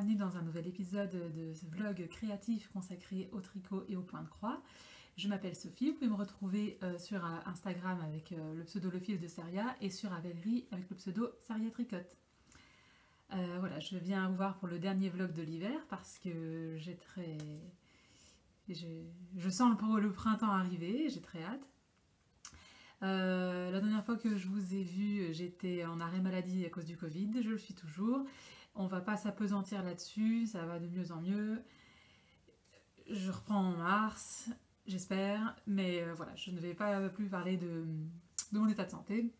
bienvenue dans un nouvel épisode de ce vlog créatif consacré au tricot et au point de croix. Je m'appelle Sophie, vous pouvez me retrouver sur Instagram avec le pseudo Le Fil de Saria et sur Ravelry avec le pseudo Saria Tricote. Voilà, je viens vous voir pour le dernier vlog de l'hiver parce que je sens le printemps arriver, j'ai très hâte. La dernière fois que je vous ai vu, j'étais en arrêt maladie à cause du Covid, je le suis toujours. On va pas s'apesantir là-dessus, ça va de mieux en mieux. Je reprends en mars, j'espère, mais voilà, je ne vais pas plus parler de mon état de santé,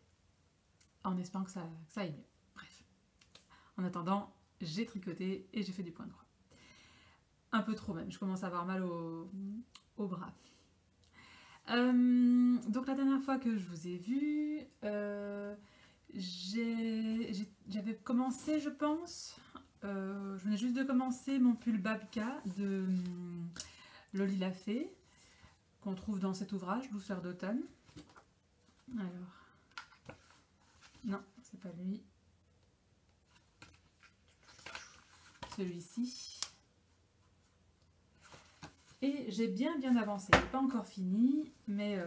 en espérant que ça aille mieux. Bref, en attendant, j'ai tricoté et j'ai fait du point de croix. Un peu trop même, je commence à avoir mal au bras. Donc la dernière fois que je vous ai vu, j'avais commencé, je pense, je venais juste de commencer mon pull Babka de Loli la Fée, qu'on trouve dans cet ouvrage, Douceur d'automne. Alors, non, c'est pas lui, celui-ci. Et j'ai bien avancé, il n'est pas encore fini, mais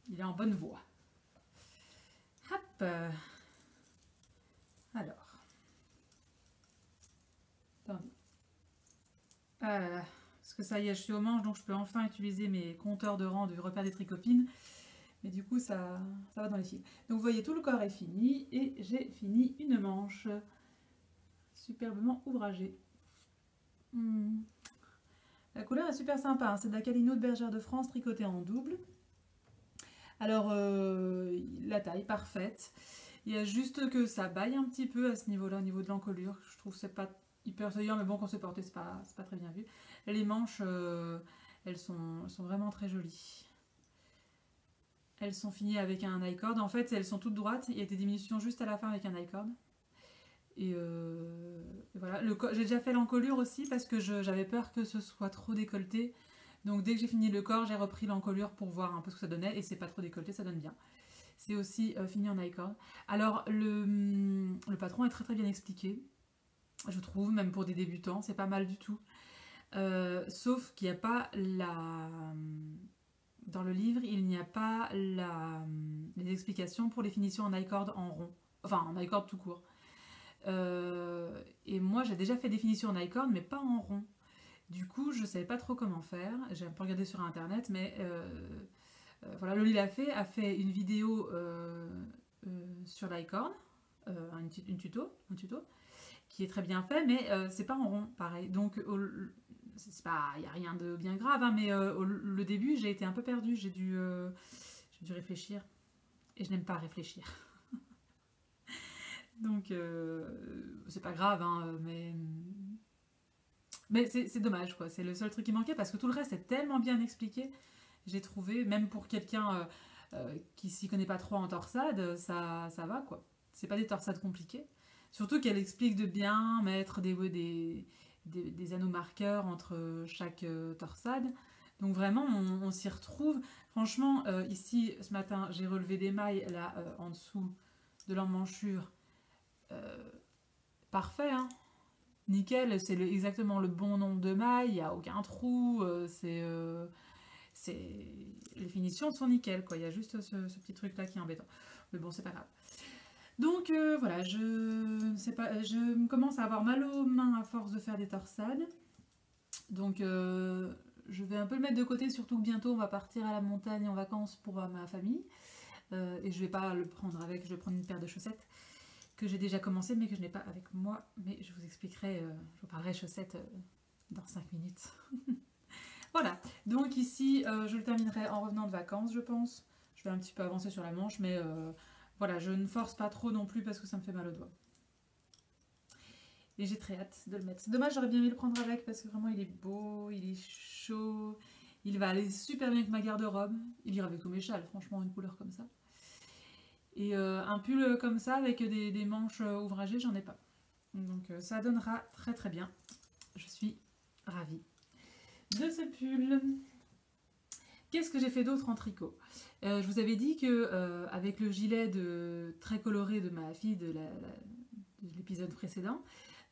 il est en bonne voie. Hop. Alors. Attendez. Parce que ça y est, je suis au manche, donc je peux enfin utiliser mes compteurs de rang du repère des tricopines. Mais du coup, ça va dans les fils. Donc vous voyez, tout le corps est fini et j'ai fini une manche superbement ouvragée. La couleur est super sympa, hein. C'est de la Calino de Bergère de France tricotée en double. Alors la taille parfaite, il y a juste que ça baille un petit peu à ce niveau là, au niveau de l'encolure. Je trouve que c'est pas hyper saillant, mais bon, quand c'est porté, c'est pas très bien vu. Les manches, elles sont vraiment très jolies. Elles sont finies avec un I-cord. En fait, elles sont toutes droites, il y a des diminutions juste à la fin avec un I-cord. Et voilà, j'ai déjà fait l'encolure aussi parce que j'avais peur que ce soit trop décolleté. Donc dès que j'ai fini le corps, j'ai repris l'encolure pour voir un peu ce que ça donnait. Et c'est pas trop décolleté, ça donne bien. C'est aussi fini en I-cord. Alors le patron est très bien expliqué, je trouve, même pour des débutants, c'est pas mal du tout. Sauf qu'il n'y a pas dans le livre, il n'y a pas les explications pour les finitions en I-cord en rond. Enfin, en I-cord tout court. Et moi j'ai déjà fait des finitions en I-cord mais pas en rond, du coup je savais pas trop comment faire. J'ai un peu regardé sur internet, mais voilà, Loli la Fée a fait une vidéo sur l'i-cord, un tuto qui est très bien fait, mais c'est pas en rond pareil, donc il n'y a rien de bien grave, hein, mais le début j'ai été un peu perdue, j'ai dû réfléchir et je n'aime pas réfléchir. Donc c'est pas grave, hein, mais c'est dommage, quoi. C'est le seul truc qui manquait parce que tout le reste est tellement bien expliqué, j'ai trouvé, même pour quelqu'un qui s'y connaît pas trop en torsade, ça va, quoi. C'est pas des torsades compliquées, surtout qu'elle explique de bien mettre des anneaux marqueurs entre chaque torsade. Donc vraiment on s'y retrouve. Franchement, ici ce matin j'ai relevé des mailles là en dessous de l'emmanchure. Parfait, hein, nickel, c'est exactement le bon nombre de mailles, il n'y a aucun trou, les finitions sont nickel, quoi. Il y a juste ce petit truc là qui est embêtant, mais bon, c'est pas grave. Donc voilà, je commence à avoir mal aux mains à force de faire des torsades, donc je vais un peu le mettre de côté, surtout que bientôt on va partir à la montagne en vacances pour ma famille, et je vais pas le prendre avec, je vais prendre une paire de chaussettes que j'ai déjà commencé mais que je n'ai pas avec moi, mais je vous expliquerai, je vous parlerai chaussettes dans 5 minutes. Voilà, donc ici je le terminerai en revenant de vacances, je pense. Je vais un petit peu avancer sur la manche, mais voilà, je ne force pas trop non plus parce que ça me fait mal aux doigts. Et j'ai très hâte de le mettre. C'est dommage, j'aurais bien aimé le prendre avec parce que vraiment il est beau, il est chaud, il va aller super bien avec ma garde-robe, il ira avec tous mes châles, franchement, une couleur comme ça. Et un pull comme ça avec des manches ouvragées, j'en ai pas. Donc ça donnera très bien. Je suis ravie de ce pull. Qu'est-ce que j'ai fait d'autre en tricot? Je vous avais dit que avec le gilet très coloré de ma fille, de l'épisode précédent.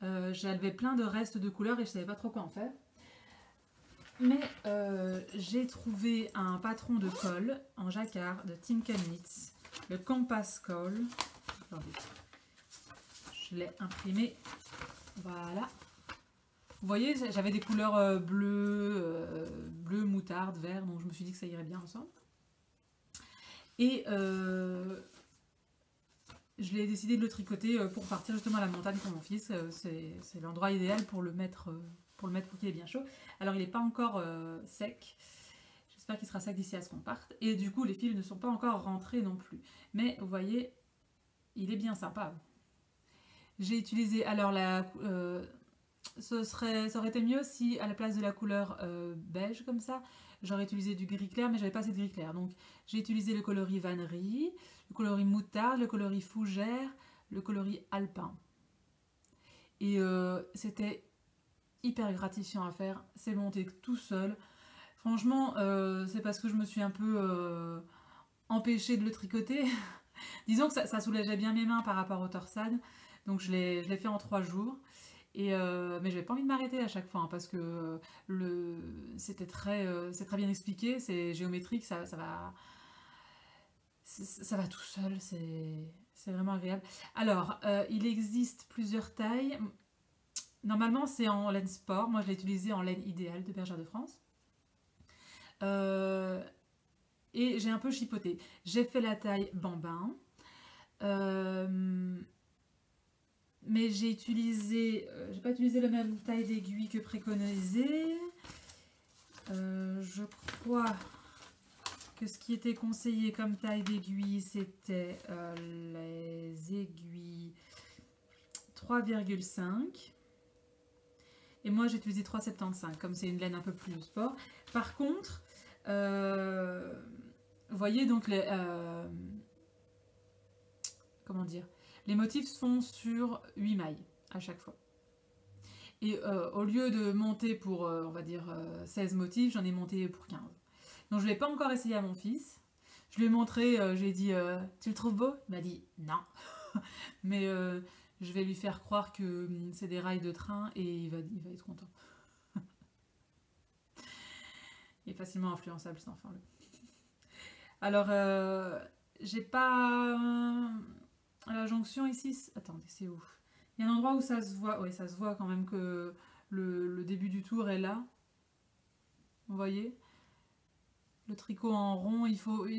J'avais plein de restes de couleurs et je savais pas trop quoi en faire. Mais j'ai trouvé un patron de colle en jacquard de Tinker Knits, le Compass Coll. Attendez, je l'ai imprimé. Voilà. Vous voyez, j'avais des couleurs bleu, moutarde, vert, donc je me suis dit que ça irait bien ensemble. Et je l'ai décidé de le tricoter pour partir justement à la montagne pour mon fils. C'est l'endroit idéal pour le mettre pour qu'il ait bien chaud. Alors il n'est pas encore sec. J'espère qu'il sera sec d'ici à ce qu'on parte. Et du coup les fils ne sont pas encore rentrés non plus. Mais vous voyez, il est bien sympa. J'ai utilisé, alors ça aurait été mieux si à la place de la couleur beige comme ça, j'aurais utilisé du gris clair, mais j'avais pas assez de gris clair. Donc j'ai utilisé le coloris vannerie, le coloris moutarde, le coloris fougère, le coloris alpin. Et c'était hyper gratifiant à faire, c'est monté tout seul. Franchement, c'est parce que je me suis un peu empêchée de le tricoter. Disons que ça soulageait bien mes mains par rapport au torsade, donc je l'ai fait en 3 jours. Et mais j'avais pas envie de m'arrêter à chaque fois hein, parce que c'est très bien expliqué, c'est géométrique, ça va tout seul, c'est vraiment agréable. Alors, il existe plusieurs tailles. Normalement, c'est en laine sport. Moi, je l'ai utilisé en laine idéale de Bergère de France. Et j'ai un peu chipoté. J'ai fait la taille bambin. Mais j'ai pas utilisé la même taille d'aiguille que préconisé. Je crois que ce qui était conseillé comme taille d'aiguille, c'était les aiguilles 3,5. Et moi j'ai utilisé 3,75 comme c'est une laine un peu plus sport. Par contre, vous voyez donc comment dire, les motifs sont sur 8 mailles à chaque fois. Et au lieu de monter pour, on va dire, 16 motifs, j'en ai monté pour 15. Donc je ne l'ai pas encore essayé à mon fils. Je lui ai montré, j'ai dit, tu le trouves beau? Il m'a dit, non. Mais je vais lui faire croire que c'est des rails de train et il va être content. Il est facilement influençable cet enfant-là. Alors, j'ai pas... à la jonction ici... Attendez, c'est où? Il y a un endroit où ça se voit. Oui, ça se voit quand même que le début du tour est là. Vous voyez? Le tricot en rond,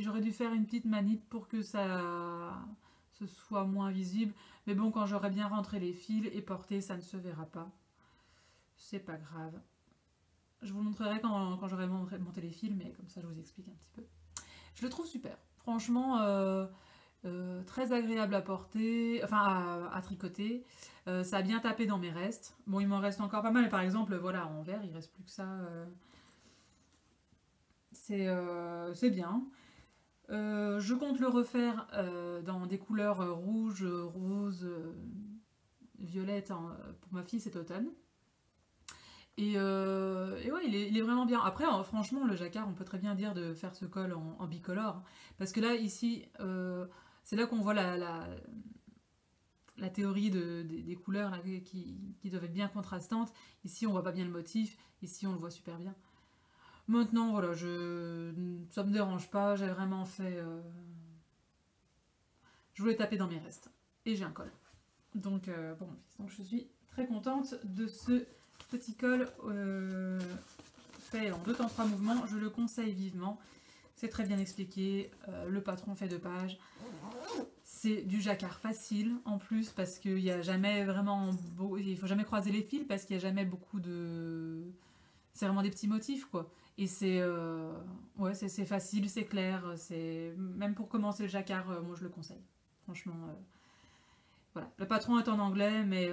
j'aurais dû faire une petite manip pour que ça ce soit moins visible. Mais bon, quand j'aurai bien rentré les fils et porté, ça ne se verra pas. C'est pas grave. Je vous montrerai quand j'aurai monté les fils, mais comme ça je vous explique un petit peu. Je le trouve super. Franchement, très agréable à porter, enfin à tricoter. Ça a bien tapé dans mes restes. Bon, il m'en reste encore pas mal, mais par exemple, voilà, en vert, il reste plus que ça. C'est bien. Je compte le refaire dans des couleurs rouge, rose, violette pour ma fille cet automne. Et ouais, il est vraiment bien. Après, franchement, le jacquard, on peut très bien dire de faire ce col en bicolore. Parce que là, ici, c'est là qu'on voit la théorie des couleurs là, qui doivent être bien contrastantes. Ici, on voit pas bien le motif. Ici, on le voit super bien. Maintenant, voilà, ça me dérange pas. J'ai vraiment fait... Je voulais taper dans mes restes. Et j'ai un col. Donc, bon, donc je suis très contente de ce petit col fait en 2 temps 3 mouvements. Je le conseille vivement. C'est très bien expliqué. Le patron fait 2 pages. C'est du jacquard facile en plus parce qu'il n'y a jamais vraiment... Il ne faut jamais croiser les fils parce qu'il n'y a jamais beaucoup de... C'est vraiment des petits motifs quoi. Et c'est ouais, c'est facile, c'est clair. Même pour commencer le jacquard, moi je le conseille. Franchement, voilà. Le patron est en anglais, mais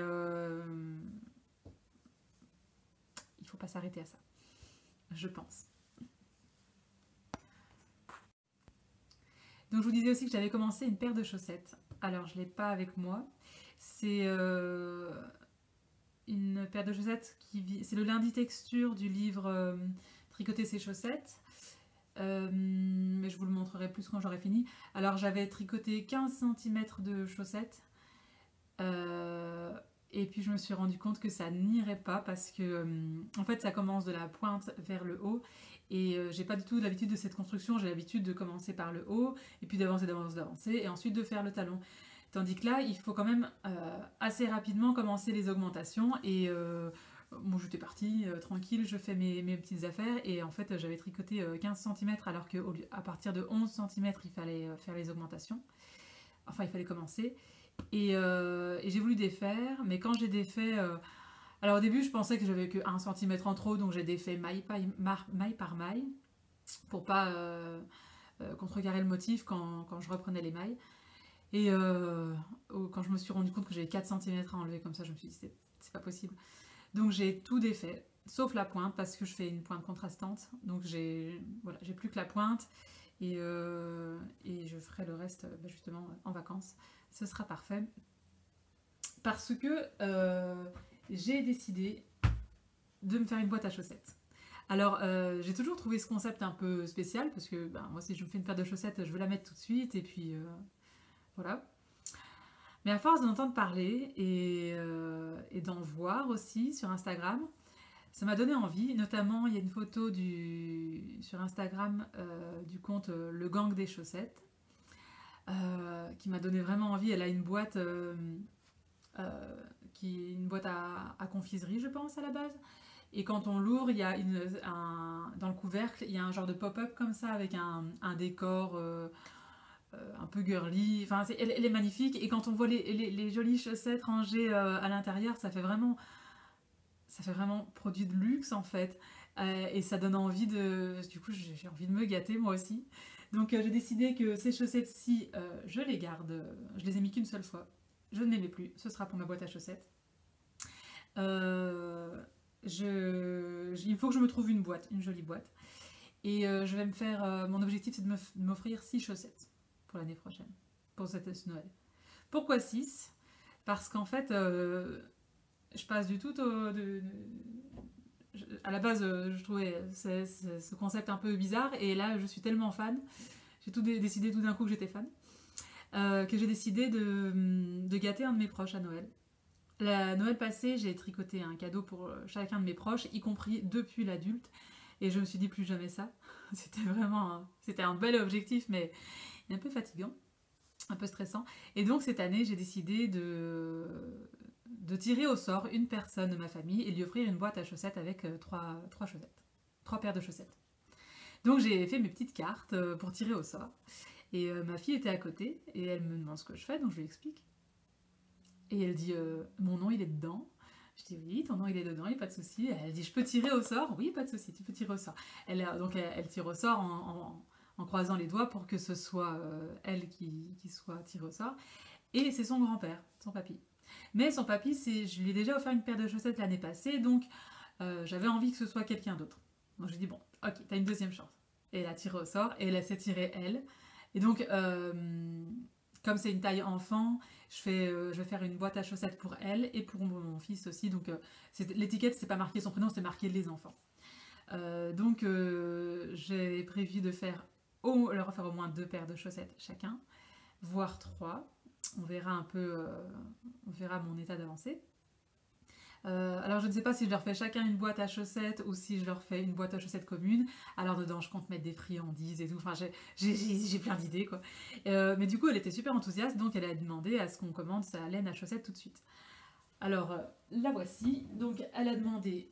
il faut pas s'arrêter à ça, je pense. Donc je vous disais aussi que j'avais commencé une paire de chaussettes. Alors je ne l'ai pas avec moi. C'est une paire de chaussettes c'est le lundi texture du livre Tricoter ses chaussettes. Mais je vous le montrerai plus quand j'aurai fini. Alors j'avais tricoté 15 cm de chaussettes. Et puis je me suis rendu compte que ça n'irait pas parce que en fait ça commence de la pointe vers le haut et j'ai pas du tout l'habitude de cette construction, j'ai l'habitude de commencer par le haut et puis d'avancer et ensuite de faire le talon. Tandis que là il faut quand même assez rapidement commencer les augmentations et bon j'étais partie tranquille, je fais mes petites affaires et en fait j'avais tricoté 15 cm alors qu'à partir de 11 cm il fallait faire les augmentations, enfin il fallait commencer. Et j'ai voulu défaire, mais quand j'ai défait... alors au début, je pensais que j'avais que 1 cm en trop, donc j'ai défait maille par maille, pour pas contrecarrer le motif quand je reprenais les mailles. Et quand je me suis rendu compte que j'avais 4 cm à enlever comme ça, je me suis dit c'est pas possible. Donc j'ai tout défait, sauf la pointe, parce que je fais une pointe contrastante. Donc voilà, j'ai plus que la pointe, et je ferai le reste justement en vacances. Ce sera parfait. Parce que j'ai décidé de me faire une boîte à chaussettes. Alors, j'ai toujours trouvé ce concept un peu spécial, parce que moi, si je me fais une paire de chaussettes, je veux la mettre tout de suite, et puis voilà. Mais à force d'en entendre parler et d'en voir aussi sur Instagram, ça m'a donné envie. Notamment, il y a une photo sur Instagram du compte Le Gang des chaussettes. Qui m'a donné vraiment envie. Elle a une boîte qui est une boîte à confiserie, je pense, à la base. Et quand on l'ouvre, il y a dans le couvercle, il y a un genre de pop-up comme ça avec un décor un peu girly. Enfin, elle est magnifique. Et quand on voit les jolies chaussettes rangées à l'intérieur, ça fait vraiment produit de luxe en fait. Et ça donne envie du coup, j'ai envie de me gâter moi aussi. Donc j'ai décidé que ces chaussettes-ci, je les garde. Je les ai mis qu'une seule fois. Je ne les mets plus. Ce sera pour ma boîte à chaussettes. Il faut que je me trouve une boîte, une jolie boîte. Et je vais me faire... mon objectif, c'est de m'offrir 6 chaussettes pour l'année prochaine. Pour cette Noël. Pourquoi 6 ? Parce qu'en fait, je passe du tout à la base, je trouvais ce concept un peu bizarre, et là, je suis tellement fan, j'ai décidé tout d'un coup que j'étais fan, que j'ai décidé de gâter un de mes proches à Noël. La Noël passée, j'ai tricoté un cadeau pour chacun de mes proches, y compris depuis l'adulte, et je me suis dit plus jamais ça. C'était un bel objectif, mais un peu fatigant, un peu stressant. Et donc cette année, j'ai décidé de tirer au sort une personne de ma famille et lui offrir une boîte à chaussettes avec 3 chaussettes, 3 paires de chaussettes. Donc j'ai fait mes petites cartes pour tirer au sort. Et ma fille était à côté et elle me demande ce que je fais, donc je lui explique. Et elle dit mon nom il est dedans. Je dis oui, ton nom il est dedans, il n'y a pas de souci. Elle dit je peux tirer au sort. Oui, pas de souci, tu peux tirer au sort. Elle tire au sort en croisant les doigts pour que ce soit elle qui soit tirée au sort. Et c'est son grand-père, son papy. Mais son papy, je lui ai déjà offert une paire de chaussettes l'année passée, donc j'avais envie que ce soit quelqu'un d'autre. Donc j'ai dit bon, ok, t'as une deuxième chance. Et elle a tiré au sort, et elle s'est tirée elle. Et donc, comme c'est une taille enfant, je vais faire une boîte à chaussettes pour elle et pour mon fils aussi. Donc l'étiquette, c'est pas marqué son prénom, c'est marqué les enfants. Donc j'ai prévu de leur faire au moins 2 paires de chaussettes chacun, voire 3. On verra un peu, on verra mon état d'avancée. Alors je ne sais pas si je leur fais chacun une boîte à chaussettes ou si je leur fais une boîte à chaussettes commune. Alors dedans je compte mettre des friandises et tout, enfin j'ai plein d'idées quoi. Mais du coup elle était super enthousiaste, donc elle a demandé à ce qu'on commande sa laine à chaussettes tout de suite. Alors la voici, donc elle a demandé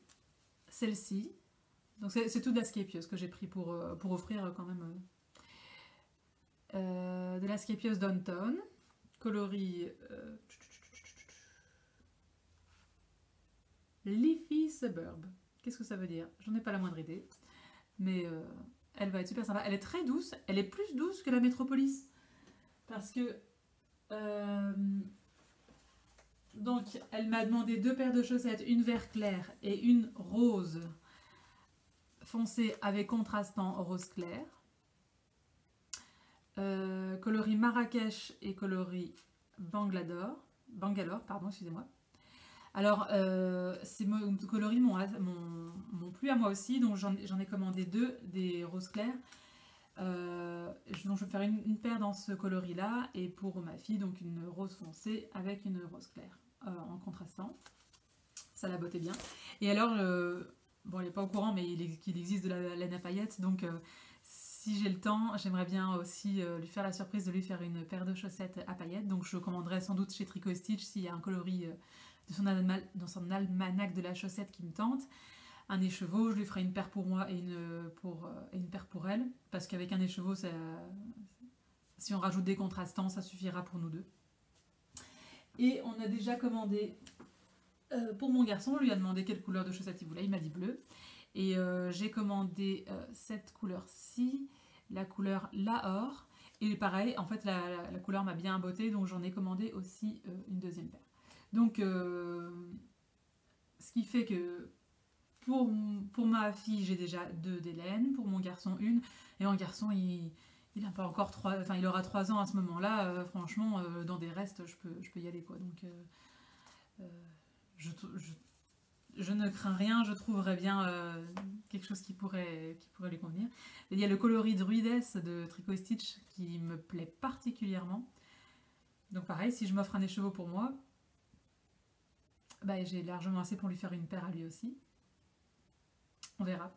celle-ci. Donc c'est tout de la Sképieuse que j'ai pris pour offrir quand même de la Sképieuse Downtown, coloris Leafy Suburb. Qu'est-ce que ça veut dire? J'en ai pas la moindre idée. Mais elle va être super sympa. Elle est très douce. Elle est plus douce que la Métropolis. Parce que... donc, elle m'a demandé 2 paires de chaussettes. Une vert clair et une rose foncé avec contrastant rose clair. Coloris Marrakech et coloris Bangalore, pardon, excusez-moi. Alors, ces coloris m'ont plu à moi aussi, donc j'en ai commandé 2, des roses clairs. Donc je vais faire une paire dans ce coloris-là, et pour ma fille, donc une rose foncée avec une rose claire en contrastant. Ça la bottait bien. Et alors, bon, elle n'est pas au courant, mais qu'il existe de la laine à paillettes, donc si j'ai le temps, j'aimerais bien aussi lui faire la surprise de lui faire une paire de chaussettes à paillettes. Donc je commanderai sans doute chez Tricot Stitch s'il y a un coloris dans son almanach de la chaussette qui me tente. Un écheveau, je lui ferai une paire pour moi et une paire pour elle, parce qu'avec un écheveau, si on rajoute des contrastants, ça suffira pour nous deux. Et on a déjà commandé pour mon garçon, on lui a demandé quelle couleur de chaussettes il voulait, il m'a dit bleu. Et j'ai commandé cette couleur-ci, la couleur Lahore. Et pareil, en fait, la couleur m'a bien botté, donc j'en ai commandé aussi une deuxième paire. Donc, ce qui fait que pour ma fille, j'ai déjà 2 d'Hélène, pour mon garçon, une. Et mon garçon, il a pas encore 3, enfin, il aura 3 ans à ce moment-là. Franchement, dans des restes, je peux y aller, quoi. Donc, je ne crains rien, je trouverai bien quelque chose qui pourrait lui convenir. Et il y a le coloris Druides de Tricot Stitch qui me plaît particulièrement. Donc pareil, si je m'offre un écheveau pour moi, bah, j'ai largement assez pour lui faire une paire à lui aussi. On verra.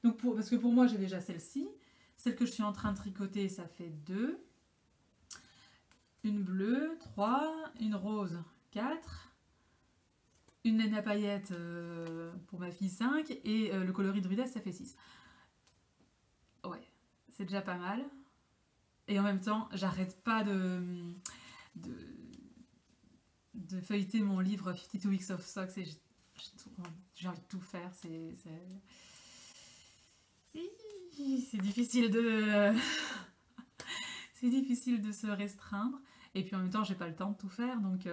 Donc parce que pour moi, j'ai déjà celle-ci. Celle que je suis en train de tricoter, ça fait 2. Une bleue, 3. Une rose, 4. Une laine à paillettes pour ma fille, 5. Et le coloris Druides, ça fait 6. Ouais, c'est déjà pas mal. Et en même temps, j'arrête pas de feuilleter mon livre 52 Weeks of Socks et j'ai envie de tout faire. C'est difficile de c'est difficile de se restreindre, et puis en même temps j'ai pas le temps de tout faire, donc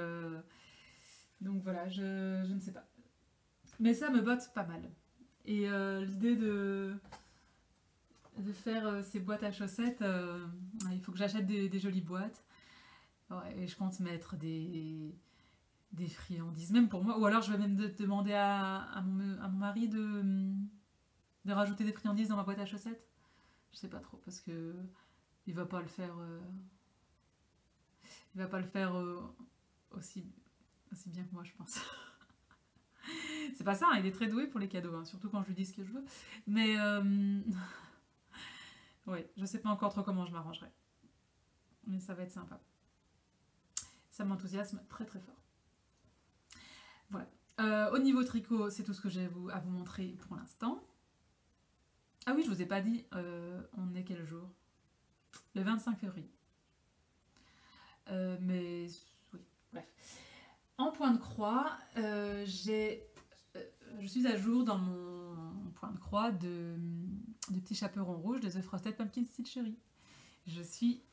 voilà, je ne sais pas, mais ça me botte pas mal. Et l'idée de faire ces boîtes à chaussettes, il faut que j'achète des jolies boîtes. Ouais, et je compte mettre des friandises, même pour moi, ou alors je vais même demander à mon mari de rajouter des friandises dans ma boîte à chaussettes. Je sais pas trop, parce que il va pas le faire aussi bien que moi, je pense. C'est pas ça, hein, il est très doué pour les cadeaux, hein, surtout quand je lui dis ce que je veux, mais ouais, je sais pas encore trop comment je m'arrangerai, mais ça va être sympa. Ça m'enthousiasme très très fort. Voilà. Au niveau tricot, c'est tout ce que j'ai à vous montrer pour l'instant. Ah oui, je vous ai pas dit, on est quel jour? Le 25 février. Mais oui, bref. En point de croix, je suis à jour dans mon point de croix du petit chaperon rouge de The Frosted Pumpkin Stitchery. Je suis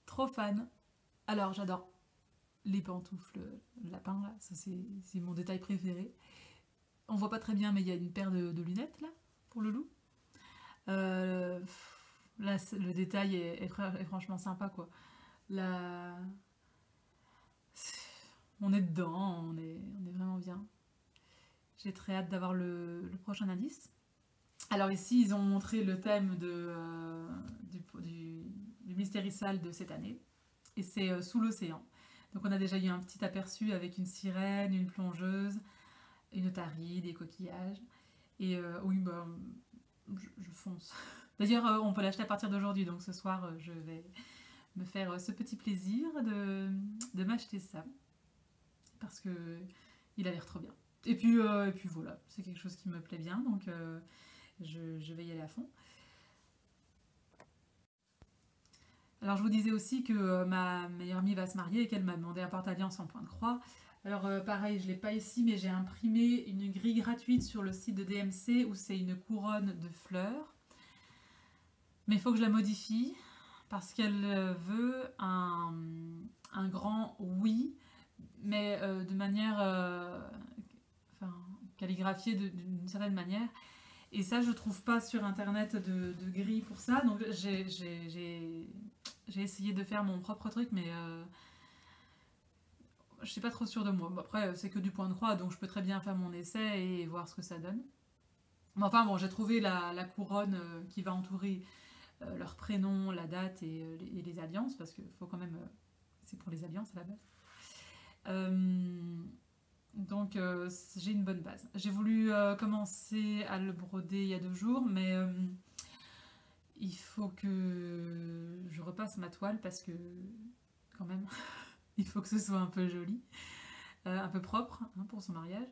trop fan. Alors, j'adore les pantoufles lapin, là, ça c'est mon détail préféré. On voit pas très bien, mais il y a une paire de lunettes là pour le loup. Là, le détail est franchement sympa, quoi. Là, on est dedans, on est vraiment bien. J'ai très hâte d'avoir le prochain indice. Alors ici, ils ont montré le thème du Mystery Sale de cette année, et c'est sous l'océan. Donc on a déjà eu un petit aperçu avec une sirène, une plongeuse, une otarie, des coquillages. Et oui, bah, je fonce. D'ailleurs, on peut l'acheter à partir d'aujourd'hui, donc ce soir, je vais me faire ce petit plaisir de m'acheter ça. Parce que il a l'air trop bien. Et puis voilà, c'est quelque chose qui me plaît bien, donc je vais y aller à fond. Alors je vous disais aussi que ma meilleure amie va se marier et qu'elle m'a demandé un porte-alliance en point de croix. Alors pareil, je ne l'ai pas ici, mais j'ai imprimé une grille gratuite sur le site de DMC où c'est une couronne de fleurs. Mais il faut que je la modifie parce qu'elle veut un grand oui, mais de manière calligraphiée d'une certaine manière. Et ça, je trouve pas sur internet de grille pour ça, donc j'ai essayé de faire mon propre truc, mais je suis pas trop sûre de moi. Bon, après, c'est que du point de croix, donc je peux très bien faire mon essai et voir ce que ça donne. Mais enfin bon, j'ai trouvé la couronne qui va entourer leur prénom, la date et les alliances, parce qu'il faut quand même... c'est pour les alliances à la base. Donc j'ai une bonne base. J'ai voulu commencer à le broder il y a 2 jours, mais il faut que je repasse ma toile parce que quand même il faut que ce soit un peu joli, un peu propre hein, pour son mariage.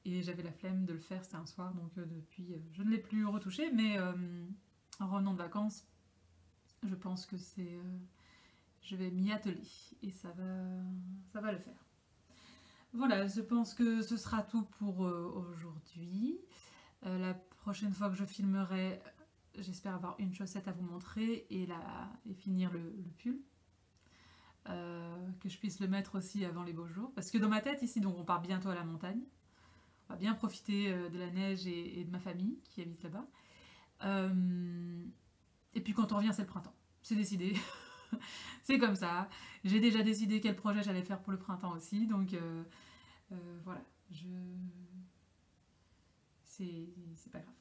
Et j'avais la flemme de le faire, c'était un soir, donc depuis je ne l'ai plus retouché, mais en revenant de vacances, je pense que c'est... je vais m'y atteler et ça va le faire. Voilà, je pense que ce sera tout pour aujourd'hui. La prochaine fois que je filmerai, j'espère avoir une chaussette à vous montrer et finir le pull. Que je puisse le mettre aussi avant les beaux jours. Parce que dans ma tête, ici, donc on part bientôt à la montagne. On va bien profiter de la neige et de ma famille qui habite là-bas. Et puis quand on revient, c'est le printemps. C'est décidé. C'est comme ça. J'ai déjà décidé quel projet j'allais faire pour le printemps aussi. Donc voilà. C'est pas grave.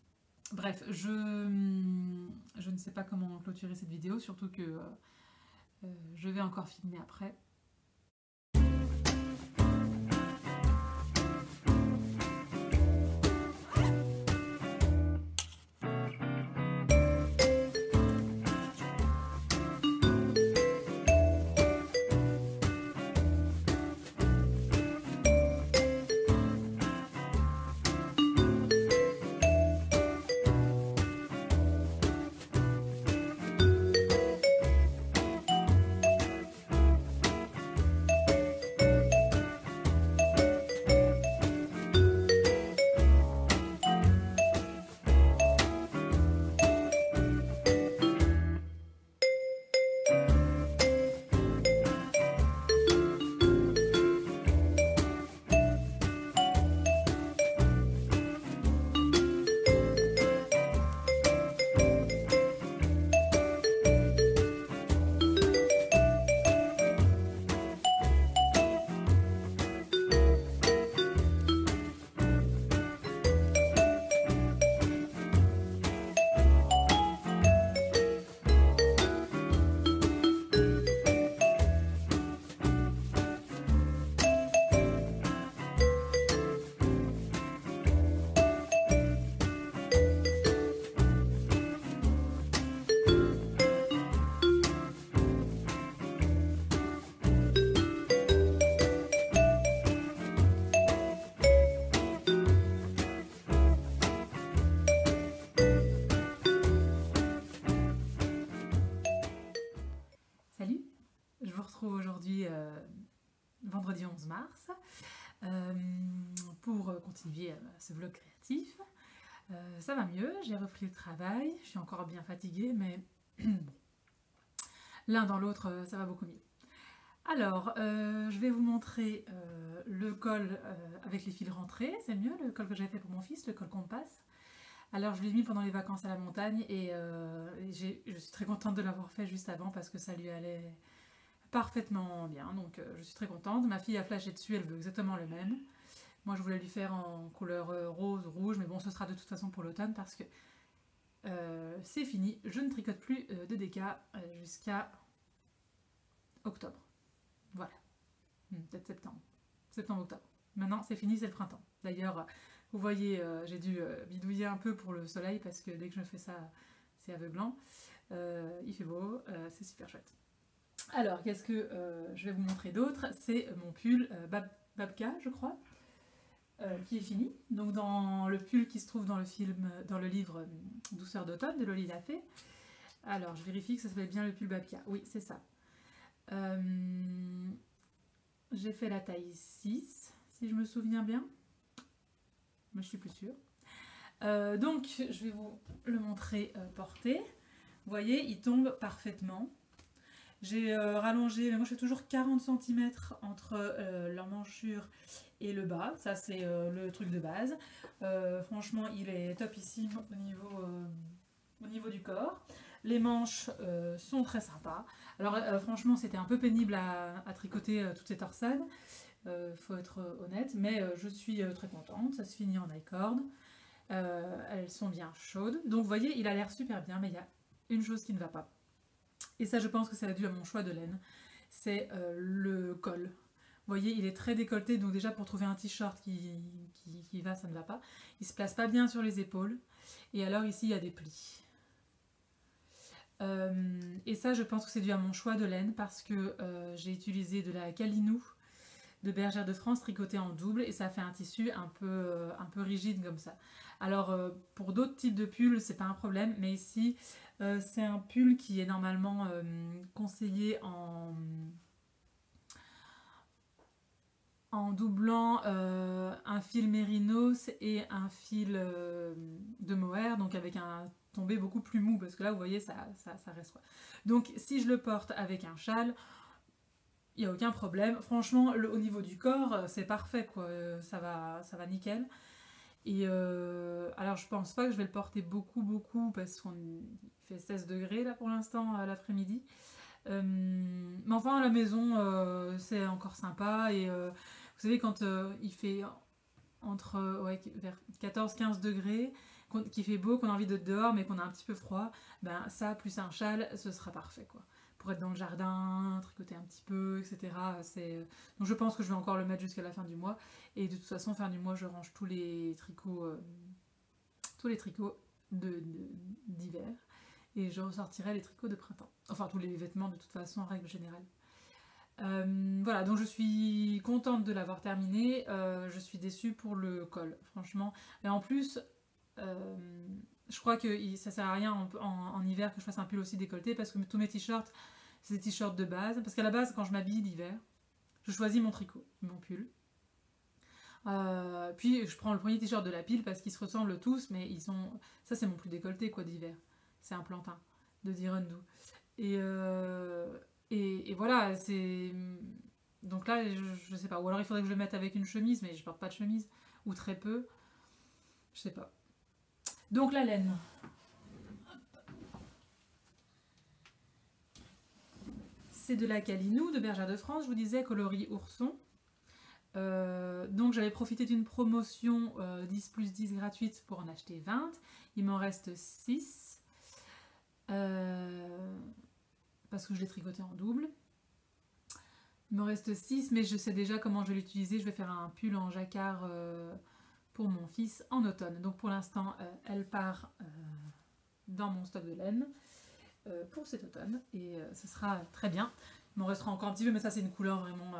Bref, je ne sais pas comment clôturer cette vidéo. Surtout que je vais encore filmer après. Aujourd'hui, vendredi 11 mars, pour continuer ce vlog créatif. Ça va mieux, j'ai repris le travail, je suis encore bien fatiguée, mais bon, l'un dans l'autre, ça va beaucoup mieux. Alors, je vais vous montrer le col avec les fils rentrés, c'est mieux, le col que j'avais fait pour mon fils, le col Compass. Alors je l'ai mis pendant les vacances à la montagne et je suis très contente de l'avoir fait juste avant parce que ça lui allait parfaitement bien, donc je suis très contente. Ma fille a flashé dessus, elle veut exactement le même. Moi je voulais lui faire en couleur rose ou rouge, mais bon ce sera de toute façon pour l'automne parce que c'est fini, je ne tricote plus de DK jusqu'à octobre. Voilà, peut-être septembre-octobre. Maintenant c'est fini, c'est le printemps. D'ailleurs, vous voyez, j'ai dû bidouiller un peu pour le soleil parce que dès que je fais ça, c'est aveuglant. Il fait beau, c'est super chouette. Alors, qu'est-ce que je vais vous montrer d'autre? C'est mon pull Babka, je crois, qui est fini. Donc, dans le pull qui se trouve dans le livre Douceur d'automne de Loli Lafay. Alors, je vérifie que ça s'appelle bien le pull Babka. Oui, c'est ça. J'ai fait la taille 6, si je me souviens bien. Mais je suis plus sûre. Donc, je vais vous le montrer porté. Vous voyez, il tombe parfaitement. J'ai rallongé, mais moi je fais toujours 40 cm entre l'emmanchure et le bas. Ça, c'est le truc de base. Franchement, il est topissime au niveau du corps. Les manches sont très sympas. Alors, franchement, c'était un peu pénible à tricoter toutes ces torsades. Faut être honnête, mais je suis très contente. Ça se finit en I-cord. Elles sont bien chaudes. Donc, vous voyez, il a l'air super bien, mais il y a une chose qui ne va pas. Et ça, je pense que ça a dû à mon choix de laine. C'est le col. Vous voyez, il est très décolleté, donc déjà pour trouver un t-shirt qui va, ça ne va pas. Il se place pas bien sur les épaules. Et alors ici, il y a des plis. Et ça, je pense que c'est dû à mon choix de laine parce que j'ai utilisé de la Calinou de Bergère de France tricotée en double et ça fait un tissu un peu rigide comme ça. Alors pour d'autres types de pulls, c'est pas un problème, mais ici, c'est un pull qui est normalement conseillé en doublant un fil mérinos et un fil de mohair, donc avec un tombé beaucoup plus mou, parce que là vous voyez ça reste. Donc si je le porte avec un châle, il n'y a aucun problème. Franchement, au niveau du corps, c'est parfait, quoi. Ça va nickel. Et alors je pense pas que je vais le porter beaucoup parce qu'on fait 16 degrés là pour l'instant à l'après-midi. Mais enfin à la maison c'est encore sympa et vous savez quand il fait entre vers 14-15 degrés, qu'il fait beau, qu'on a envie d'être dehors mais qu'on a un petit peu froid, ben ça plus un châle ce sera parfait quoi. Pour être dans le jardin, tricoter un petit peu, etc. Donc je pense que je vais encore le mettre jusqu'à la fin du mois. Et de toute façon, fin du mois, je range tous les tricots d'hiver. Et je ressortirai les tricots de printemps. Enfin, tous les vêtements de toute façon, en règle générale. Voilà, donc je suis contente de l'avoir terminé. Je suis déçue pour le col, franchement. Et en plus, je crois que ça sert à rien en hiver que je fasse un pull aussi décolleté parce que tous mes t-shirts, c'est des t-shirts de base. Parce qu'à la base, quand je m'habille l'hiver, je choisis mon tricot, mon pull. Puis je prends le premier t-shirt de la pile parce qu'ils se ressemblent tous, mais ils sont. Ça, c'est mon plus décolleté quoi d'hiver. C'est un plantain de Dirundou. Et voilà, c'est. Donc là, je sais pas. Ou alors il faudrait que je le mette avec une chemise, mais je porte pas de chemise. Ou très peu. Je sais pas. Donc la laine. C'est de la Calinou de Bergère de France, je vous disais, coloris ourson. Donc j'avais profité d'une promotion 10 plus 10 gratuite pour en acheter 20. Il m'en reste 6. Parce que je l'ai tricoté en double. Il m'en reste 6, mais je sais déjà comment je vais l'utiliser. Je vais faire un pull en jacquard pour mon fils en automne. Donc pour l'instant, elle part dans mon stock de laine pour cet automne. Et ce sera très bien. Il m'en restera encore un petit peu, mais ça c'est une couleur vraiment...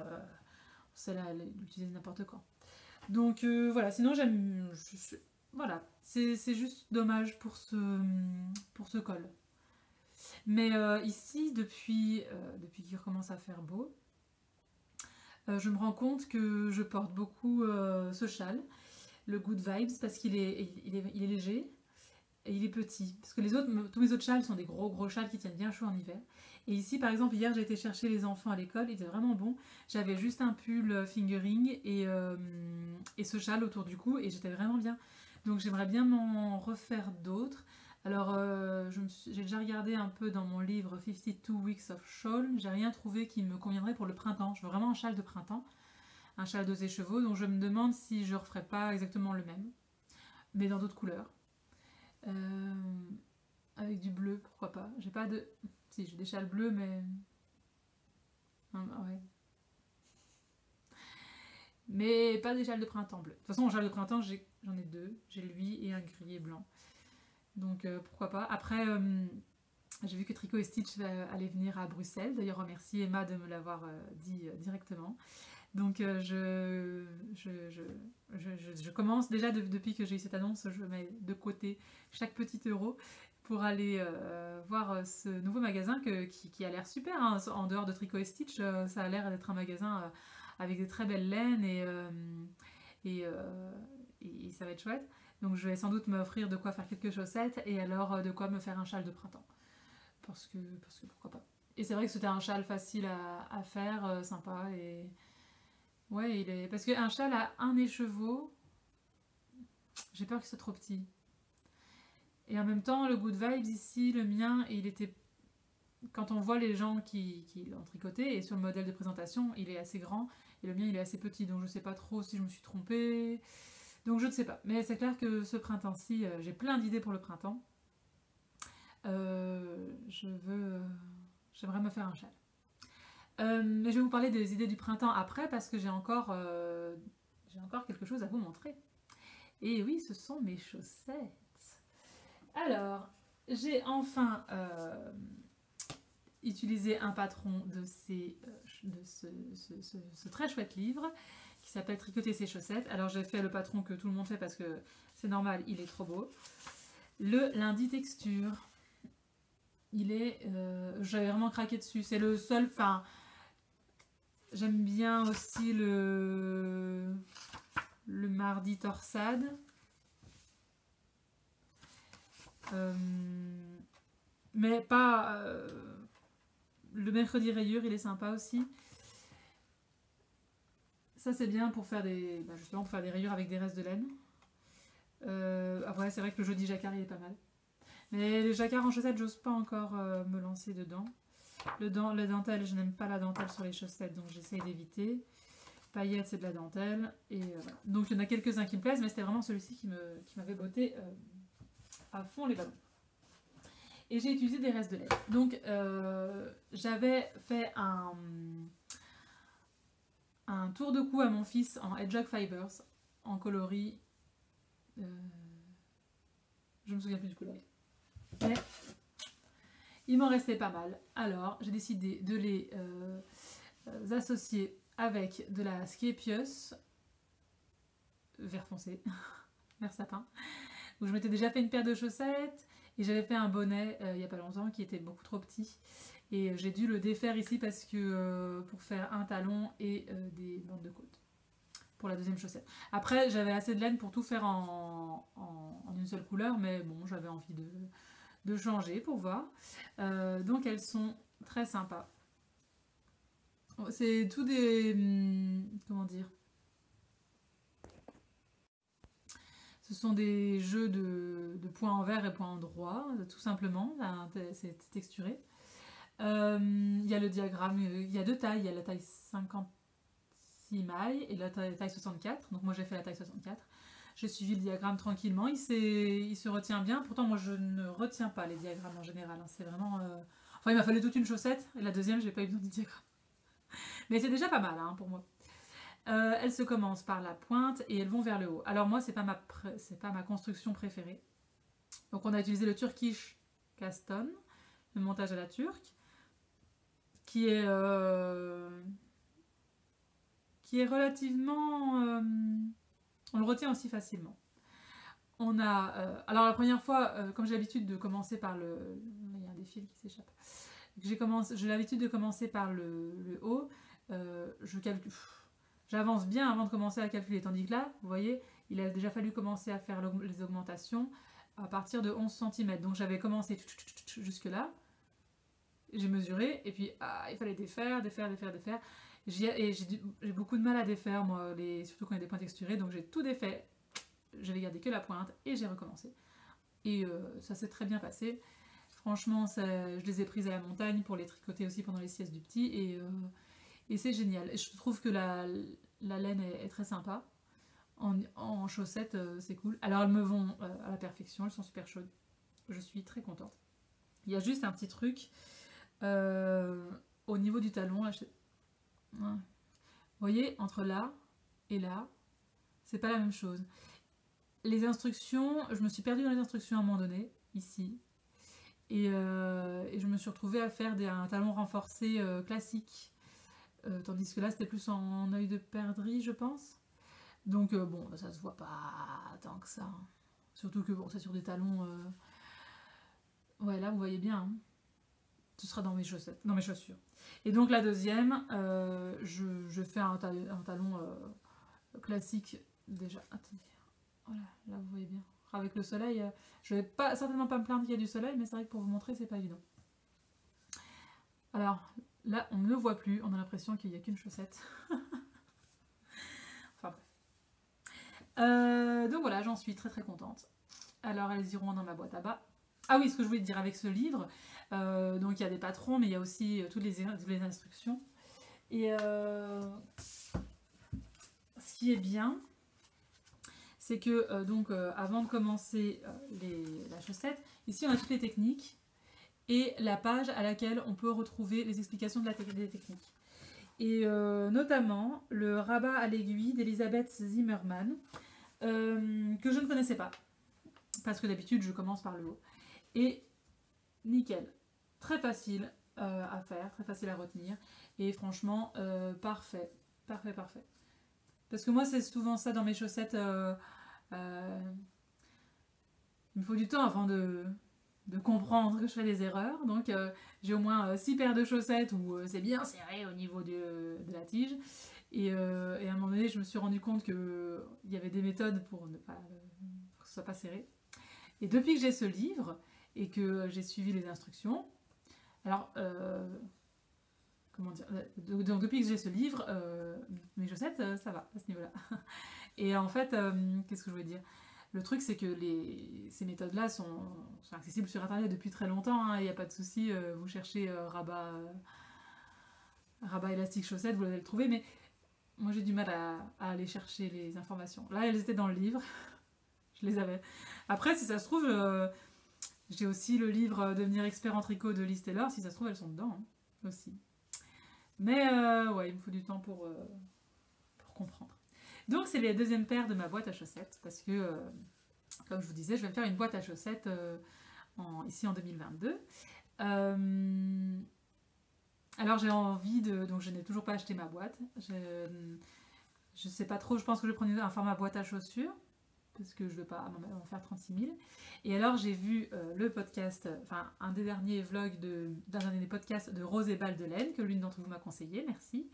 celle-là, elle l'utilise n'importe quand. Donc voilà, sinon j'aime... Voilà, c'est juste dommage pour ce col. Mais ici, depuis qu'il recommence à faire beau, je me rends compte que je porte beaucoup ce châle, le Good Vibes, parce qu'il est léger et il est petit. Parce que tous mes autres châles sont des gros châles qui tiennent bien chaud en hiver. Et ici, par exemple, hier, j'ai été chercher les enfants à l'école, il était vraiment bon. J'avais juste un pull fingering et ce châle autour du cou, et j'étais vraiment bien. Donc j'aimerais bien m'en refaire d'autres. Alors, j'ai déjà regardé un peu dans mon livre 52 Weeks of Shawl, j'ai rien trouvé qui me conviendrait pour le printemps. Je veux vraiment un châle de printemps, un châle d'os et chevaux, donc je me demande si je ne referais pas exactement le même, mais dans d'autres couleurs. Avec du bleu, pourquoi pas. J'ai pas de... Si, j'ai des châles bleus, mais... ouais. Mais pas des châles de printemps bleus. De toute façon, en châle de printemps, j'en ai deux. J'ai lui et un gris et blanc. Donc pourquoi pas. Après, j'ai vu que Tricot et Stitch allait venir à Bruxelles. D'ailleurs, remercie Emma de me l'avoir dit directement. Donc je commence déjà depuis que j'ai eu cette annonce, je mets de côté chaque petit euro pour aller voir ce nouveau magasin qui a l'air super, hein. En dehors de Tricot et Stitch, ça a l'air d'être un magasin avec des très belles laines et ça va être chouette. Donc je vais sans doute m'offrir de quoi faire quelques chaussettes et alors de quoi me faire un châle de printemps. Parce que pourquoi pas. Et c'est vrai que c'était un châle facile à faire, sympa et... Ouais, parce qu'un châle à un écheveau, j'ai peur qu'il soit trop petit. Et en même temps, le Good Vibes ici, le mien, il était... Quand on voit les gens qui l'ont tricoté, et sur le modèle de présentation, il est assez grand, et le mien, il est assez petit. Donc je sais pas trop si je me suis trompée. Donc je ne sais pas. Mais c'est clair que ce printemps-ci, j'ai plein d'idées pour le printemps. J'aimerais me faire un châle. Mais je vais vous parler des idées du printemps après parce que j'ai encore quelque chose à vous montrer. Et oui, ce sont mes chaussettes. Alors, j'ai enfin utilisé un patron de ce très chouette livre qui s'appelle Tricoter ses chaussettes. Alors j'ai fait le patron que tout le monde fait parce que c'est normal, il est trop beau. Le lundi texture. J'avais vraiment craqué dessus. C'est le seul, enfin, j'aime bien aussi le mardi torsade. Mais pas... le mercredi rayure, il est sympa aussi. Ça c'est bien pour faire justement pour faire des rayures avec des restes de laine. Après c'est vrai que le jeudi jacquard il est pas mal. Mais les jacquards en chaussettes, j'ose pas encore me lancer dedans. La dentelle, je n'aime pas la dentelle sur les chaussettes, donc j'essaye d'éviter. Paillettes, c'est de la dentelle. Et voilà. Donc il y en a quelques-uns qui me plaisent, mais c'était vraiment celui-ci qui m'avait botté à fond les ballons. Et j'ai utilisé des restes de laine. Donc j'avais fait un tour de cou à mon fils en Hedgehog Fibers, en coloris. Je me souviens plus du coloris. Mais il m'en restait pas mal. Alors j'ai décidé de les associer avec de la Skepios vert foncé, vert sapin, où je m'étais déjà fait une paire de chaussettes et j'avais fait un bonnet il n'y a pas longtemps qui était beaucoup trop petit. Et j'ai dû le défaire ici parce que pour faire un talon et des bandes de côte pour la deuxième chaussette. Après j'avais assez de laine pour tout faire en une seule couleur, mais bon j'avais envie de changer pour voir. Donc elles sont très sympas. C'est tout des... comment dire? Ce sont des jeux de points envers et points endroits, tout simplement. C'est texturé. Il y a le diagramme, il y a deux tailles, il y a la taille 56 mailles et la taille 64. Donc moi j'ai fait la taille 64. J'ai suivi le diagramme tranquillement, il se retient bien. Pourtant moi je ne retiens pas les diagrammes en général. Hein. C'est vraiment... Enfin il m'a fallu toute une chaussette et la deuxième j'ai pas eu besoin du diagramme. Mais c'est déjà pas mal hein, pour moi. Elles se commencent par la pointe et elles vont vers le haut. Alors moi c'est pas ma construction préférée. Donc on a utilisé le Turkish Cast On, le montage à la turque, qui est relativement... on le retient aussi facilement. On a... alors la première fois, comme j'ai l'habitude de commencer par le... Il y a un des fils qui s'échappe. J'ai l'habitude de commencer par le haut. J'avance bien avant de commencer à calculer. Tandis que là, vous voyez, il a déjà fallu commencer à faire les augmentations à partir de 11 cm. Donc j'avais commencé jusque là. J'ai mesuré et puis il fallait défaire. J'ai beaucoup de mal à défaire, moi, surtout quand il y a des points texturés. Donc j'ai tout défait. J'avais gardé que la pointe et j'ai recommencé. Et ça s'est très bien passé. Franchement, je les ai prises à la montagne pour les tricoter aussi pendant les siestes du petit. Et c'est génial. Et je trouve que la laine est très sympa. En chaussettes, c'est cool. Alors elles me vont à la perfection. Elles sont super chaudes. Je suis très contente. Il y a juste un petit truc au niveau du talon. Là, vous voyez, entre là et là, c'est pas la même chose. Les instructions, je me suis perdue dans les instructions à un moment donné, ici. Et je me suis retrouvée à faire un talon renforcé classique. Tandis que là, c'était plus en œil de perdrix, je pense. Donc, bon, ça se voit pas tant que ça. Surtout que, bon, c'est sur des talons... Ouais, là, vous voyez bien. Hein. Ce sera dans mes chaussettes, dans mes chaussures. Et donc, la deuxième, je fais un talon classique déjà. Attendez. Voilà, là, vous voyez bien. Avec le soleil, je vais certainement pas me plaindre qu'il y a du soleil, mais c'est vrai que pour vous montrer, c'est pas évident. Alors, là, on ne le voit plus, on a l'impression qu'il n'y a qu'une chaussette. Enfin bref. Donc voilà, j'en suis très très contente. Alors, elles iront dans ma boîte à bas. Ah oui, ce que je voulais te dire avec ce livre, donc il y a des patrons, mais il y a aussi toutes les instructions. Et ce qui est bien, c'est que avant de commencer la chaussette, ici on a toutes les techniques. et la page à laquelle on peut retrouver les explications des techniques. Et notamment le rabat à l'aiguille d'Elisabeth Zimmermann, que je ne connaissais pas, parce que d'habitude je commence par le haut. Et nickel, très facile à faire, très facile à retenir, et franchement parfait, parfait, parfait. Parce que moi c'est souvent ça dans mes chaussettes, il me faut du temps avant de comprendre que je fais des erreurs, donc j'ai au moins 6 paires de chaussettes où c'est bien serré au niveau de la tige, et à un moment donné je me suis rendu compte qu'il y avait des méthodes pour ne pas, que ce soit pas serré. Et depuis que j'ai ce livre et que j'ai suivi les instructions, alors comment dire, donc depuis que j'ai ce livre, mes chaussettes ça va à ce niveau-là. Et en fait, qu'est-ce que je veux dire? Le truc, c'est que ces méthodes-là sont accessibles sur Internet depuis très longtemps, il n'y a pas de souci, vous cherchez rabat élastique chaussette, vous allez le trouver, mais moi j'ai du mal à aller chercher les informations. Là, elles étaient dans le livre, je les avais. Après, si ça se trouve, j'ai aussi le livre Devenir expert en tricot de Liz Taylor, si ça se trouve, elles sont dedans aussi. Mais ouais, il me faut du temps pour comprendre. Donc c'est la deuxième paire de ma boîte à chaussettes, parce que, comme je vous disais, je vais me faire une boîte à chaussettes ici en 2022. Alors j'ai envie de... Donc je n'ai toujours pas acheté ma boîte. Je sais pas trop, je pense que je vais prendre un format boîte à chaussures, parce que je ne vais pas en faire 36 000. Et alors j'ai vu le podcast, enfin un des derniers vlogs d'un dernier podcast de Rose et Baldelaine, que l'une d'entre vous m'a conseillé, merci.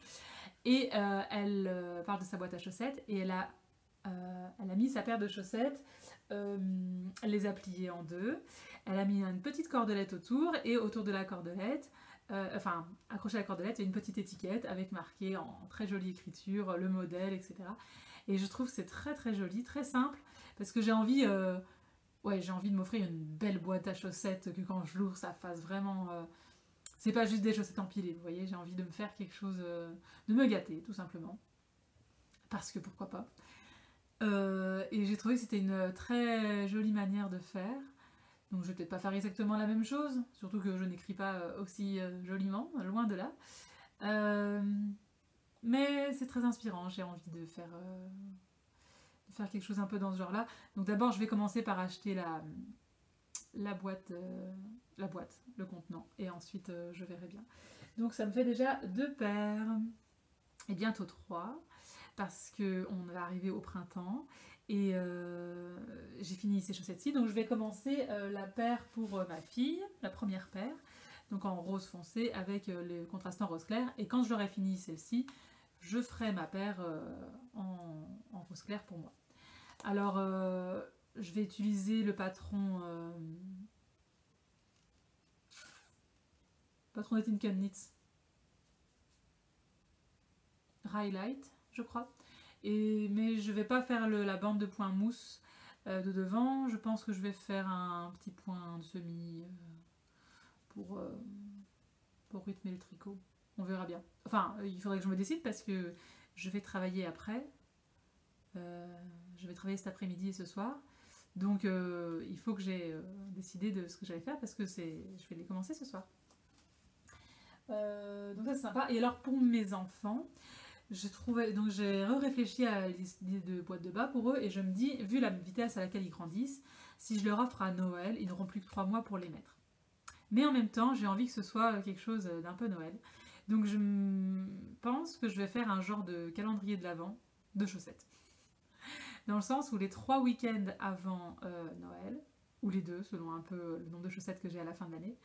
Et elle parle de sa boîte à chaussettes et elle a mis sa paire de chaussettes, elle les a pliées en deux, elle a mis une petite cordelette autour et autour de la cordelette, enfin accrochée à la cordelette, il y a une petite étiquette avec marqué en très jolie écriture le modèle, etc. Et je trouve que c'est très très joli, très simple, parce que j'ai envie, j'ai envie de m'offrir une belle boîte à chaussettes, que quand je l'ouvre ça fasse vraiment... c'est pas juste des chaussettes empilées, vous voyez, j'ai envie de me faire quelque chose, de me gâter, tout simplement. Parce que pourquoi pas. Et j'ai trouvé que c'était une très jolie manière de faire. Donc je vais peut-être pas faire exactement la même chose, surtout que je n'écris pas aussi joliment, loin de là. Mais c'est très inspirant, j'ai envie de faire quelque chose un peu dans ce genre-là. Donc d'abord je vais commencer par acheter la boîte, le contenant, et ensuite je verrai bien. Donc ça me fait déjà 2 paires, et bientôt 3, parce qu'on va arriver au printemps, et j'ai fini ces chaussettes-ci, donc je vais commencer la paire pour ma fille, la première paire, donc en rose foncé avec les contrastants rose clair, et quand je l'aurai fini celle-ci, je ferai ma paire en rose clair pour moi. Alors je vais utiliser le patron de Tinker Knits Highlight, je crois. Mais je vais pas faire la bande de point mousse de devant. Je pense que je vais faire un petit point de semi pour rythmer le tricot. On verra bien. Enfin, il faudrait que je me décide parce que je vais travailler après. Je vais travailler cet après-midi et ce soir. Donc il faut que j'ai décidé de ce que j'allais faire parce que je vais les commencer ce soir. Donc ça c'est sympa. Et alors pour mes enfants, donc j'ai réfléchi à l'idée de boîte de bas pour eux et je me dis, vu la vitesse à laquelle ils grandissent, si je leur offre à Noël, ils n'auront plus que 3 mois pour les mettre. Mais en même temps, j'ai envie que ce soit quelque chose d'un peu Noël. Donc je pense que je vais faire un genre de calendrier de l'Avent de chaussettes. Dans le sens où les 3 week-ends avant Noël, ou les 2 selon un peu le nombre de chaussettes que j'ai à la fin de l'année,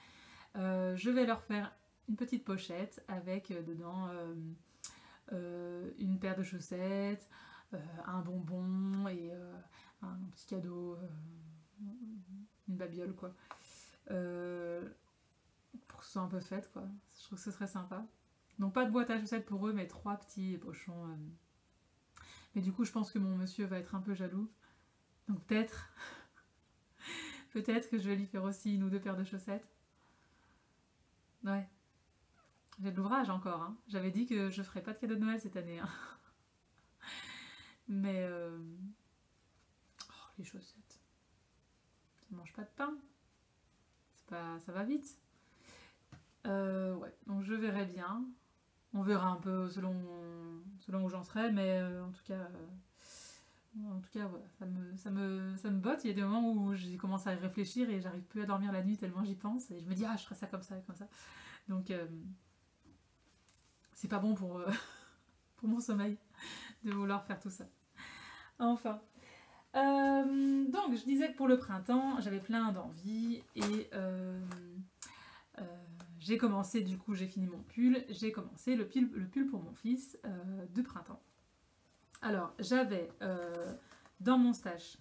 je vais leur faire une petite pochette avec dedans une paire de chaussettes, un bonbon et un petit cadeau, une babiole quoi. Pour que ce soit un peu fête quoi. Je trouve que ce serait sympa. Donc pas de boîte à chaussettes pour eux, mais 3 petits pochons. Mais du coup je pense que mon monsieur va être un peu jaloux. Donc peut-être que je vais lui faire aussi 1 ou 2 paires de chaussettes. Ouais. J'ai de l'ouvrage encore, hein. J'avais dit que je ferais pas de cadeau de Noël cette année. Hein. Mais... les chaussettes. Ça mange pas de pain. Ça va vite. Ouais, donc je verrai bien. On verra un peu selon où j'en serai, mais en tout cas, voilà, ça me botte. Il y a des moments où j'ai commencé à y réfléchir et j'arrive plus à dormir la nuit tellement j'y pense. Et je me dis, ah, je ferai ça comme ça et comme ça. Donc, c'est pas bon pour mon sommeil de vouloir faire tout ça. Enfin. Donc, je disais que pour le printemps, j'avais plein d'envies et j'ai commencé, du coup, j'ai fini mon pull. J'ai commencé le pull pour mon fils de printemps. Alors, j'avais dans mon stash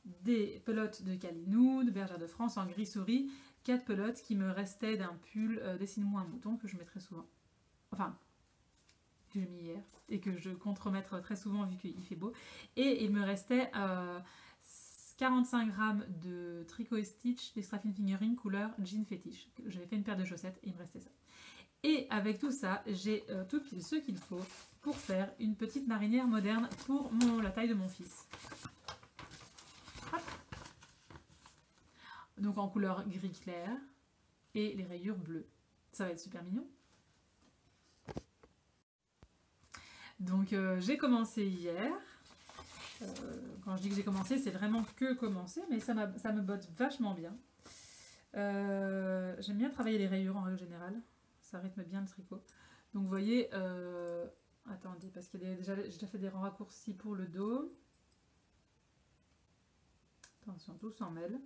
des pelotes de Calinou, de Bergère de France en gris souris, 4 pelotes qui me restaient d'un pull Dessine-moi un mouton que je mets très souvent. Enfin, que j'ai mis hier et que je compte remettre très souvent vu qu'il fait beau. Et il me restait 45 grammes de tricot et stitch d'extra fine fingering couleur jean fétiche. J'avais fait une paire de chaussettes et il me restait ça. Et avec tout ça, j'ai tout pile ce qu'il faut pour faire une petite marinière moderne pour la taille de mon fils. Hop. Donc en couleur gris clair et les rayures bleues. Ça va être super mignon. Donc j'ai commencé hier. Quand je dis que j'ai commencé, c'est vraiment que commencer, mais ça me botte vachement bien. J'aime bien travailler les rayures en règle générale. Ça rythme bien le tricot. Donc vous voyez, attendez, parce que j'ai déjà fait des raccourcis pour le dos. Attention, tout s'en mêle.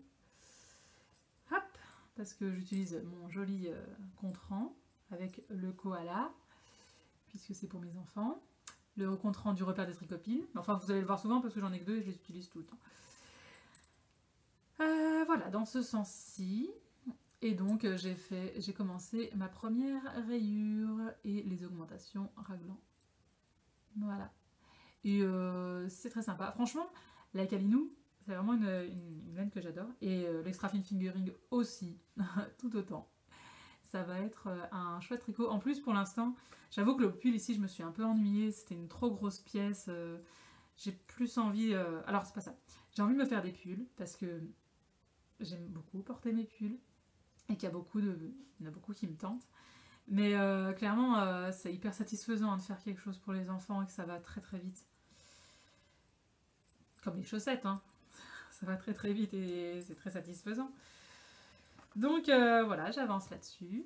Hop, parce que j'utilise mon joli compte-rang avec le koala, puisque c'est pour mes enfants. Le compte-rang du repère des tricopines. Enfin, vous allez le voir souvent parce que j'en ai que 2 et je les utilise tout le temps. Voilà, dans ce sens-ci. Et donc, j'ai commencé ma première rayure et les augmentations raglan. Voilà. Et c'est très sympa. Franchement, la Calinou, c'est vraiment une laine que j'adore. Et l'extra fine fingering aussi, tout autant. Ça va être un chouette tricot. En plus, pour l'instant, j'avoue que le pull ici, je me suis un peu ennuyée. C'était une trop grosse pièce. J'ai plus envie... Alors, c'est pas ça. J'ai envie de me faire des pulls parce que j'aime beaucoup porter mes pulls. Et qu'il y en a beaucoup qui me tentent. Mais clairement, c'est hyper satisfaisant de faire quelque chose pour les enfants et que ça va très très vite. Comme les chaussettes, hein. Ça va très très vite et c'est très satisfaisant. Donc voilà, j'avance là-dessus.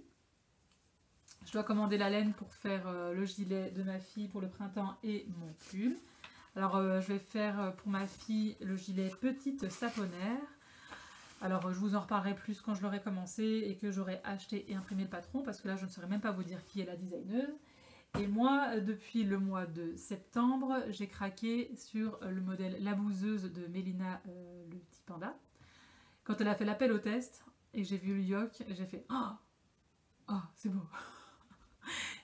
Je dois commander la laine pour faire le gilet de ma fille pour le printemps et mon pull. Alors je vais faire pour ma fille le gilet petite saponnaire. Alors je vous en reparlerai plus quand je l'aurai commencé et que j'aurai acheté et imprimé le patron parce que là je ne saurais même pas vous dire qui est la designeuse. Et moi depuis le mois de septembre j'ai craqué sur le modèle La Bouseuse de Mélina le petit panda. Quand elle a fait l'appel au test et que j'ai vu le yoke, j'ai fait oh c'est beau.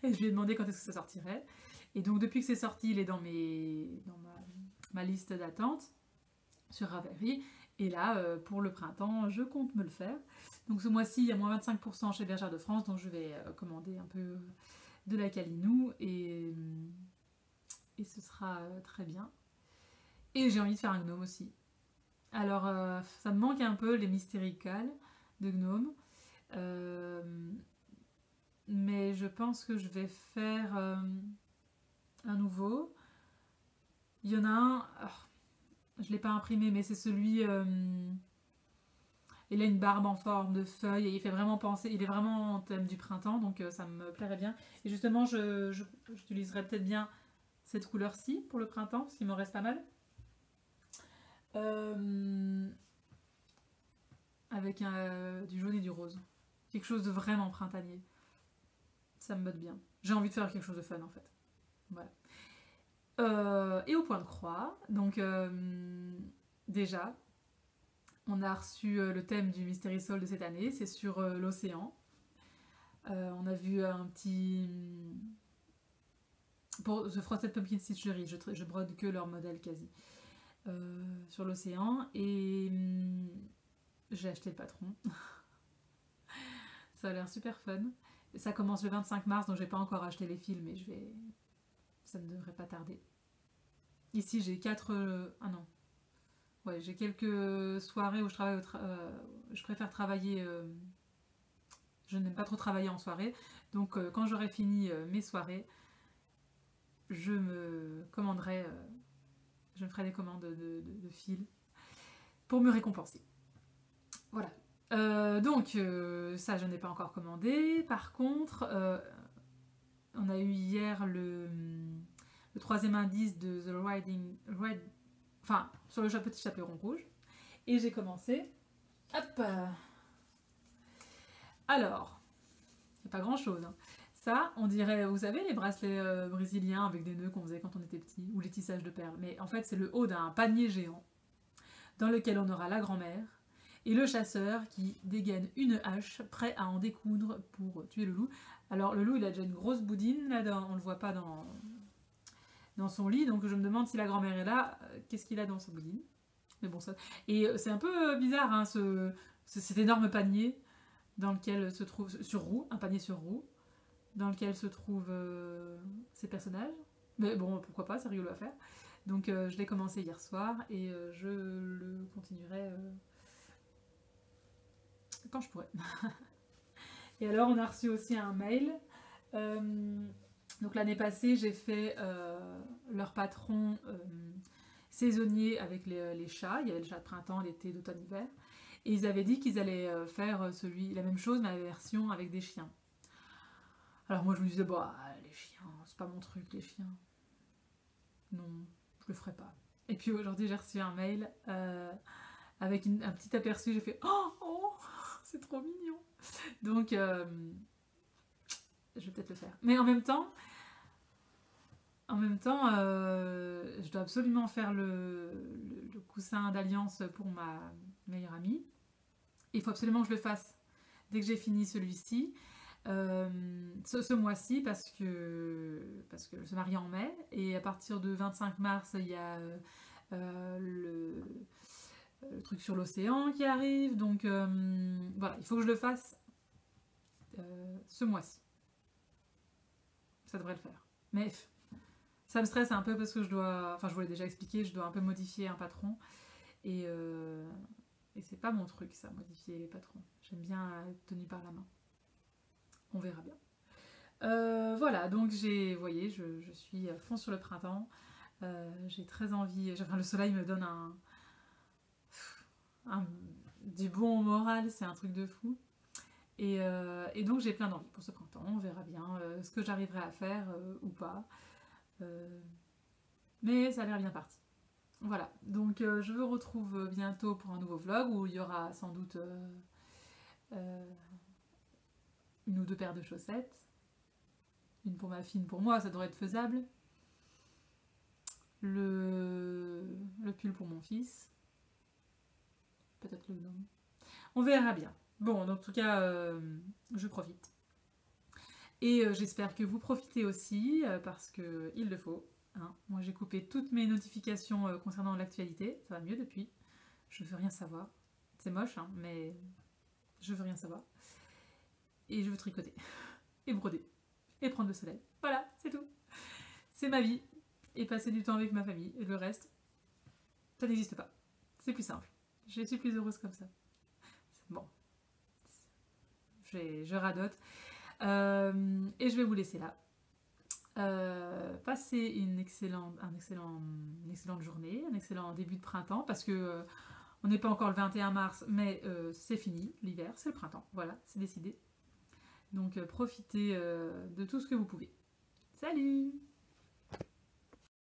Et je lui ai demandé quand est-ce que ça sortirait. Et donc depuis que c'est sorti, il est dans ma liste d'attente sur Ravelry. Et là, pour le printemps, je compte me le faire. Donc ce mois-ci, il y a moins 25% chez Bergère de France, donc je vais commander un peu de la Calinou et ce sera très bien. Et j'ai envie de faire un gnome aussi. Alors, ça me manque un peu les mystéricales de gnome. Mais je pense que je vais faire un nouveau. Il y en a un... je ne l'ai pas imprimé, mais c'est celui... il a une barbe en forme de feuille et il fait vraiment penser... Il est vraiment en thème du printemps, donc ça me plairait bien. Et justement, j'utiliserai peut-être bien cette couleur-ci pour le printemps, parce qu'il me reste pas mal. Avec du jaune et du rose. Quelque chose de vraiment printanier. Ça me botte bien. J'ai envie de faire quelque chose de fun en fait. Voilà. Et au point de croix, donc déjà, on a reçu le thème du Mystery Soul de cette année, c'est sur l'océan. On a vu un petit... Pour The Frosted Pumpkin Stitchery, je brode que leur modèle quasi. Sur l'océan, et j'ai acheté le patron. Ça a l'air super fun. Ça commence le 25 mars, donc j'ai pas encore acheté les fils, mais ça ne devrait pas tarder. Ici j'ai 4... ah non. Ouais, j'ai quelques soirées où je préfère travailler Je n'aime pas trop travailler en soirée, donc quand j'aurai fini mes soirées, je me commanderai, je me ferai des commandes de fil pour me récompenser. Voilà. Donc ça je n'ai pas encore commandé. Par contre, on a eu hier le troisième indice de The Red, enfin sur le petit chaperon rouge. Et j'ai commencé. Hop. Alors, c'est pas grand chose. Hein. Ça, on dirait, vous savez, les bracelets brésiliens avec des nœuds qu'on faisait quand on était petit, ou les tissages de perles. Mais en fait, c'est le haut d'un panier géant dans lequel on aura la grand-mère et le chasseur qui dégaine une hache, prêt à en découdre pour tuer le loup. Alors, le loup, il a déjà une grosse boudine, là, on le voit pas dans son lit, donc je me demande si la grand-mère est là, qu'est-ce qu'il a dans sa boudine. Mais bon, ça... Et c'est un peu bizarre, hein, cet énorme panier dans lequel se trouve, sur roue, un panier sur roue, dans lequel se trouvent ces personnages. Mais bon, pourquoi pas, c'est rigolo à faire. Donc je l'ai commencé hier soir et je le continuerai quand je pourrai. Et alors on a reçu aussi un mail. Donc l'année passée j'ai fait leur patron saisonnier avec les chats. Il y avait le chat de printemps, d'été, d'automne, hiver. Et ils avaient dit qu'ils allaient faire la même chose mais la version avec des chiens. Alors moi je me disais, bah les chiens, c'est pas mon truc les chiens. Non, je le ferai pas. Et puis aujourd'hui j'ai reçu un mail avec un petit aperçu, j'ai fait oh c'est trop mignon. Donc je vais peut-être le faire. Mais en même temps, je dois absolument faire le coussin d'alliance pour ma meilleure amie. Il faut absolument que je le fasse dès que j'ai fini celui-ci. Ce mois-ci parce que je se marie en mai et à partir de 25 mars il y a le truc sur l'océan qui arrive donc voilà, il faut que je le fasse ce mois-ci. Ça devrait le faire. Mais ça me stresse un peu parce que je vous l'ai déjà expliqué, je dois un peu modifier un patron et c'est pas mon truc ça, modifier les patrons. J'aime bien être tenue par la main. On verra bien. Voilà, donc vous voyez, je suis à fond sur le printemps. J'ai très envie. Le soleil me donne du bon moral, c'est un truc de fou. Et donc j'ai plein d'envie pour ce printemps. On verra bien ce que j'arriverai à faire ou pas. Mais ça a l'air bien parti. Voilà, donc je vous retrouve bientôt pour un nouveau vlog où il y aura sans doute une ou deux paires de chaussettes. Une pour ma fille, une pour moi, ça devrait être faisable. Le pull pour mon fils. Peut-être le gnome. On verra bien. Bon, donc, en tout cas, je profite. Et j'espère que vous profitez aussi, parce qu'il le faut. Hein. Moi, j'ai coupé toutes mes notifications concernant l'actualité. Ça va mieux depuis. Je veux rien savoir. C'est moche, hein, mais je veux rien savoir. Et je veux tricoter. Et broder. Et prendre le soleil. Voilà, c'est tout. C'est ma vie. Et passer du temps avec ma famille. Et le reste, ça n'existe pas. C'est plus simple. Je suis plus heureuse comme ça. Bon. Je radote. Et je vais vous laisser là. Passez une excellente journée, un excellent début de printemps, parce que on n'est pas encore le 21 mars, mais c'est fini, l'hiver, c'est le printemps. Voilà, c'est décidé. Donc profitez de tout ce que vous pouvez. Salut!